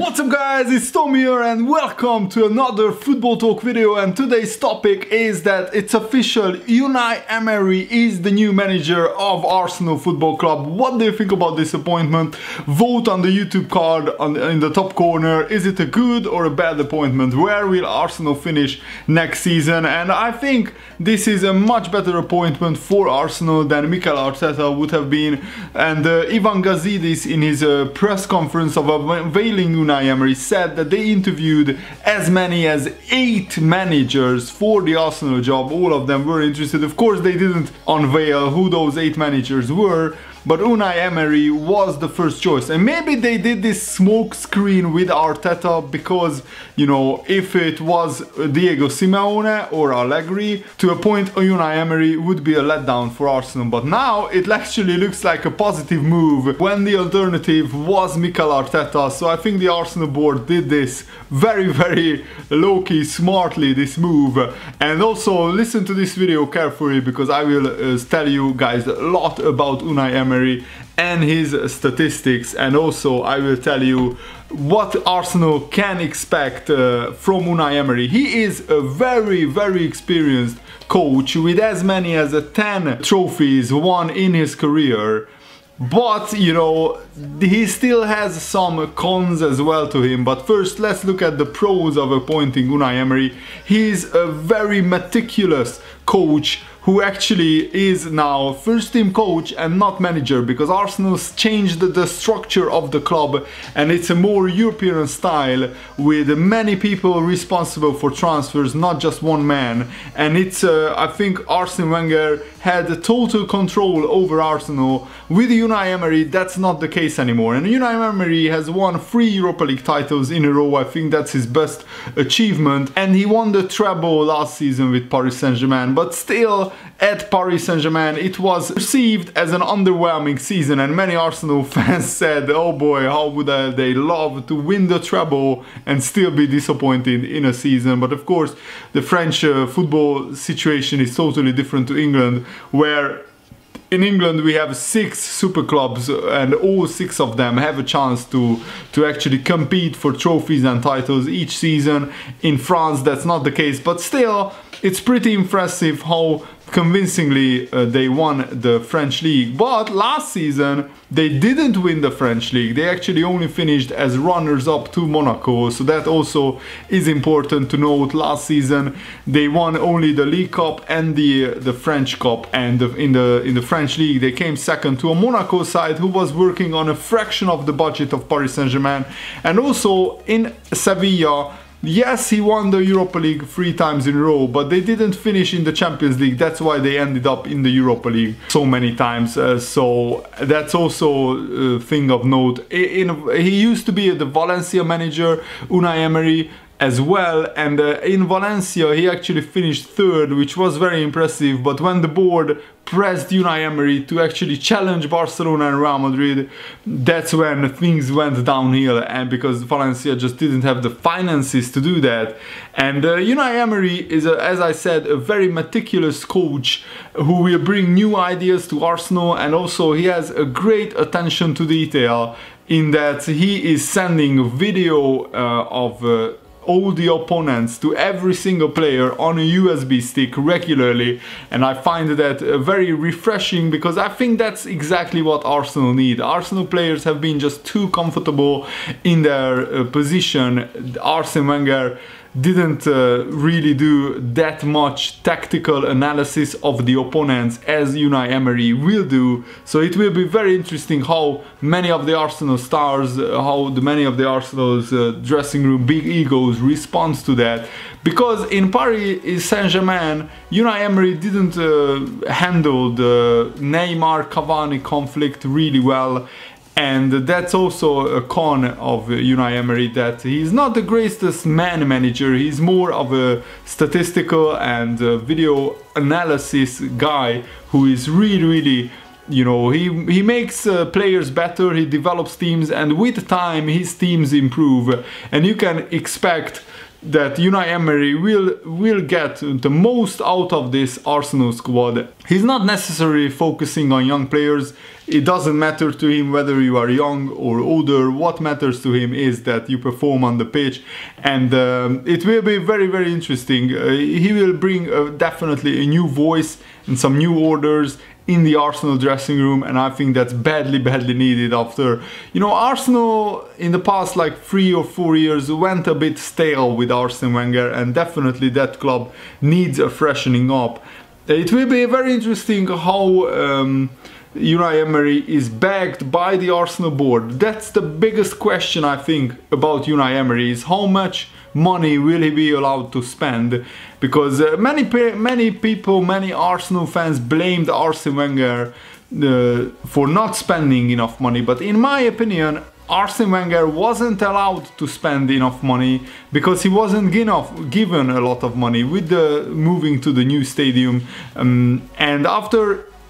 What's up guys, it's Tom here and welcome to another Football Talk video, and today's topic is that it's official, Unai Emery is the new manager of Arsenal Football Club. What do you think about this appointment? Vote on the YouTube card in the top corner. Is it a good or a bad appointment? Where will Arsenal finish next season? And I think this is a much better appointment for Arsenal than Mikel Arteta would have been. And Ivan Gazidis in his press conference of unveiling Unai Emery said that they interviewed as many as 8 managers for the Arsenal job. All of them were interested. Of course, they didn't unveil who those 8 managers were, but Unai Emery was the first choice. And maybe they did this smoke screen with Arteta because, you know, if it was Diego Simeone or Allegri, to appoint Unai Emery would be a letdown for Arsenal. But now it actually looks like a positive move when the alternative was Mikel Arteta. So I think the Arsenal board did this very low-key, smartly, this move. And also listen to this video carefully because I will tell you guys a lot about Unai Emery and his statistics, and also I will tell you what Arsenal can expect from Unai Emery. He is a very experienced coach with as many as 10 trophies won in his career. But, you know, he still has some cons as well to him. But first, let's look at the pros of appointing Unai Emery. He's a very meticulous coach who actually is now first team coach and not manager, because Arsenal's changed the structure of the club and it's a more European style with many people responsible for transfers, not just one man. And it's I think Arsene Wenger had total control over Arsenal. With Unai Emery, that's not the case anymore. And Unai Emery has won 3 Europa League titles in a row. I think that's his best achievement. And he won the treble last season with Paris Saint-Germain. But still, at Paris Saint-Germain, it was perceived as an underwhelming season. And many Arsenal fans said, oh boy, how would they love to win the treble and still be disappointed in a season. But of course, the French football situation is totally different to England, where in England we have 6 super clubs and all 6 of them have a chance to actually compete for trophies and titles each season. In France that's not the case, but still it's pretty impressive how convincingly they won the French league. But last season they didn't win the French league. They actually only finished as runners-up to Monaco, so that also is important to note. Last season they won only the League Cup and the French Cup, and in the French league they came second to a Monaco side who was working on a fraction of the budget of Paris Saint-Germain. And also in Sevilla, yes, he won the Europa League 3 times in a row, but they didn't finish in the Champions League. That's why they ended up in the Europa League so many times. So that's also a thing of note. He used to be the Valencia manager, Unai Emery, as well, and in Valencia he actually finished 3rd, which was very impressive. But when the board pressed Unai Emery to actually challenge Barcelona and Real Madrid, that's when things went downhill, and because Valencia just didn't have the finances to do that. And Unai Emery is, as I said, a very meticulous coach who will bring new ideas to Arsenal, and also he has a great attention to detail in that he is sending video of all the opponents to every single player on a USB stick regularly, and I find that very refreshing because I think that's exactly what Arsenal need. Arsenal players have been just too comfortable in their position. Arsene Wenger didn't really do that much tactical analysis of the opponents as Unai Emery will do. So it will be very interesting how many of the Arsenal stars, many of the Arsenal's dressing room big egos responds to that. Because in Paris Saint-Germain, Unai Emery didn't handle the Neymar-Cavani conflict really well. And that's also a con of Unai Emery, that he's not the greatest man manager. He's more of a statistical and video analysis guy who is really, you know, he makes players better, he develops teams, and with time his teams improve. And you can expect that Unai Emery will get the most out of this Arsenal squad. He's not necessarily focusing on young players. It doesn't matter to him whether you are young or older. What matters to him is that you perform on the pitch, and it will be very, very interesting. He will bring definitely a new voice and some new orders in the Arsenal dressing room, and I think that's badly needed after, you know, Arsenal in the past like 3 or 4 years went a bit stale with Arsene Wenger, and definitely that club needs a freshening up. It will be very interesting how Unai Emery is backed by the Arsenal board. That's the biggest question I think about Unai Emery, is how much money will he be allowed to spend, because many people, many Arsenal fans blamed Arsene Wenger for not spending enough money, but in my opinion Arsene Wenger wasn't allowed to spend enough money because he wasn't given a lot of money with the moving to the new stadium, and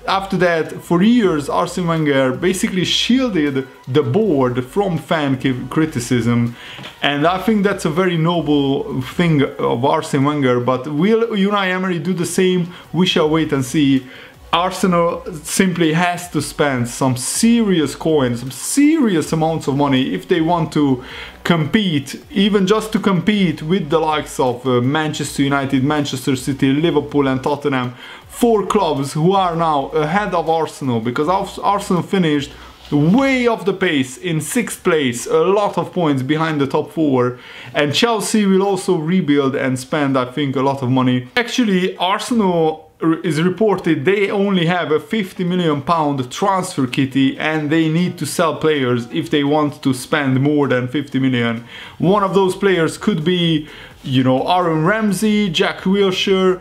after that, for years, Arsene Wenger basically shielded the board from fan criticism, and I think that's a very noble thing of Arsene Wenger. But will Unai Emery do the same? We shall wait and see. Arsenal simply has to spend some serious coins, some serious amounts of money if they want to compete, even just to compete with the likes of Manchester United, Manchester City, Liverpool and Tottenham, 4 clubs who are now ahead of Arsenal, because Arsenal finished way off the pace in 6th place, a lot of points behind the top 4, and Chelsea will also rebuild and spend, I think, a lot of money. Actually, Arsenal is reported they only have a £50 million transfer kitty, and they need to sell players if they want to spend more than 50 million. One of those players could be, you know, Aaron Ramsey, Jack Wilshere.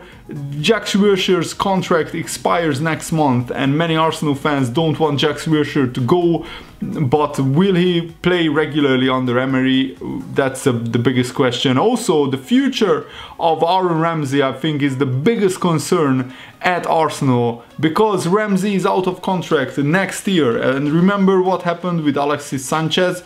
Jack Wilshere's contract expires next month, and many Arsenal fans don't want Jack Wilshere to go, but will he play regularly under Emery? That's the biggest question. Also, the future of Aaron Ramsey, I think, is the biggest concern at Arsenal, because Ramsey is out of contract next year, and remember what happened with Alexis Sanchez.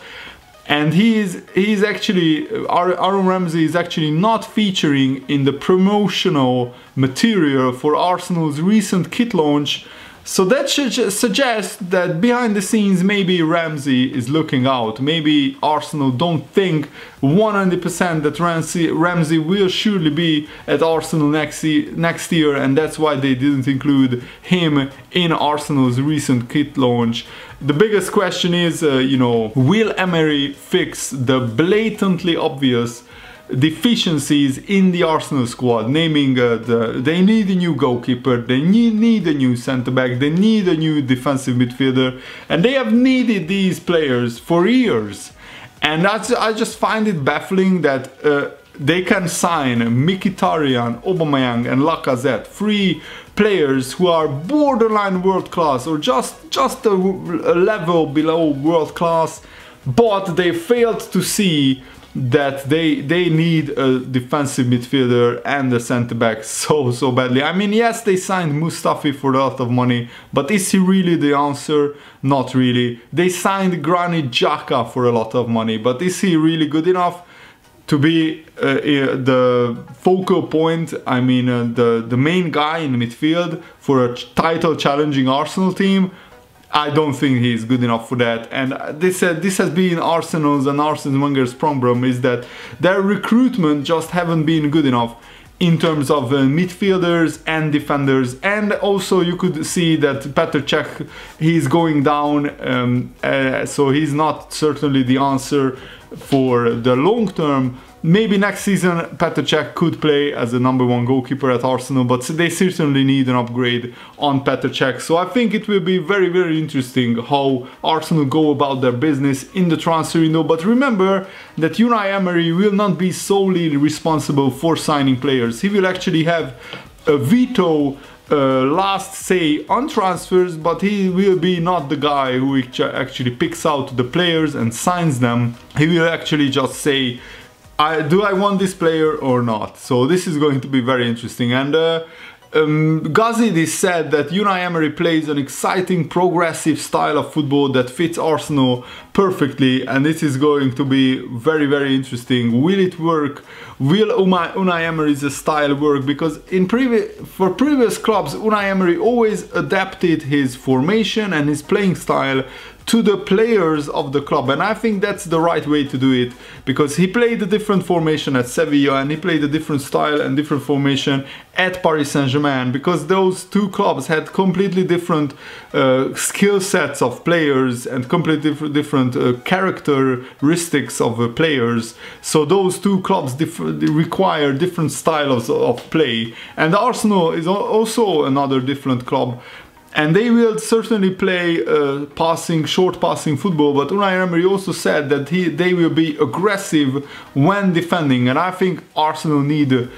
And he's actually, Aaron Ramsey is actually not featuring in the promotional material for Arsenal's recent kit launch. So that should suggest that behind the scenes maybe Ramsey is looking out. Maybe Arsenal don't think 100% that Ramsey will surely be at Arsenal next year, and that's why they didn't include him in Arsenal's recent kit launch. The biggest question is, you know, will Emery fix the blatantly obvious deficiencies in the Arsenal squad, naming they need a new goalkeeper, they need a new centre-back, they need a new defensive midfielder, and they have needed these players for years. And I just find it baffling that they can sign Mkhitaryan, Aubameyang and Lacazette, 3 players who are borderline world class, or just a level below world class, but they failed to see that they need a defensive midfielder and a centre-back so badly. I mean, yes, they signed Mustafi for a lot of money, but is he really the answer? Not really. They signed Granit Xhaka for a lot of money, but is he really good enough to be the focal point? I mean, the main guy in the midfield for a title challenging Arsenal team? I don't think he's good enough for that. And this has been Arsenal's and Arsene Wenger's problem, is that their recruitment just haven't been good enough in terms of midfielders and defenders. And also you could see that Petr Cech, he's going down, so he's not certainly the answer for the long term. Maybe next season Petr Cech could play as the #1 goalkeeper at Arsenal, but they certainly need an upgrade on Petr Cech. So I think it will be very, very interesting how Arsenal go about their business in the transfer window. But remember that Unai Emery will not be solely responsible for signing players. He will actually have a veto, last say on transfers, but he will be not the guy who actually picks out the players and signs them. He will actually just say, do I want this player or not? So this is going to be very interesting. And Gazidis said that Unai Emery plays an exciting, progressive style of football that fits Arsenal perfectly, and this is going to be very, very interesting. Will it work? Will Unai Emery's style work? Because for previous clubs, Unai Emery always adapted his formation and his playing style to the players of the club, and I think that's the right way to do it, because he played a different formation at Sevilla and he played a different style and different formation at Paris Saint-Germain, because those two clubs had completely different skill sets of players and completely different characteristics of players. So those two clubs require different styles of play, and Arsenal is also another different club. And they will certainly play short passing football, but Unai Emery also said that they will be aggressive when defending, and I think Arsenal need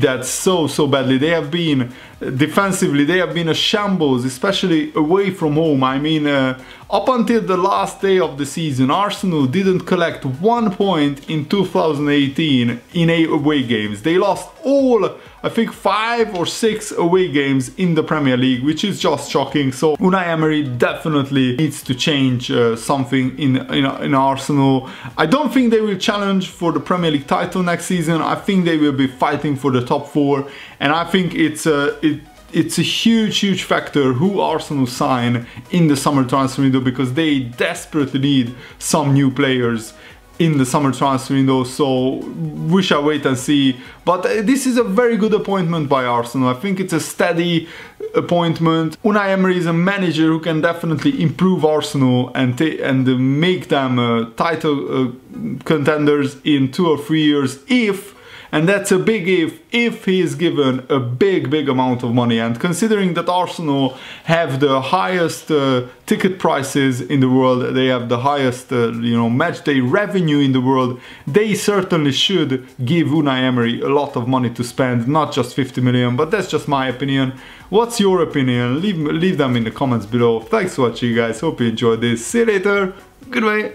that so badly. They have been defensively, they have been a shambles, especially away from home. I mean, up until the last day of the season, Arsenal didn't collect 1 point in 2018 in away games. They lost all, I think, 5 or 6 away games in the Premier League, which is just shocking. So Unai Emery definitely needs to change something in Arsenal. I don't think they will challenge for the Premier League title next season. I think they will be fighting for the top 4, and I think it's a huge factor who Arsenal sign in the summer transfer window, because they desperately need some new players in the summer transfer window. So we shall wait and see, but this is a very good appointment by Arsenal. I think it's a steady appointment. Unai Emery is a manager who can definitely improve Arsenal and make them title contenders in 2 or 3 years, and that's a big if he is given a big amount of money. And considering that Arsenal have the highest ticket prices in the world, they have the highest match day revenue in the world, they certainly should give Unai Emery a lot of money to spend, not just 50 million. But that's just my opinion. What's your opinion? Leave them in the comments below. Thanks for watching, guys. Hope you enjoyed this. See you later. Goodbye.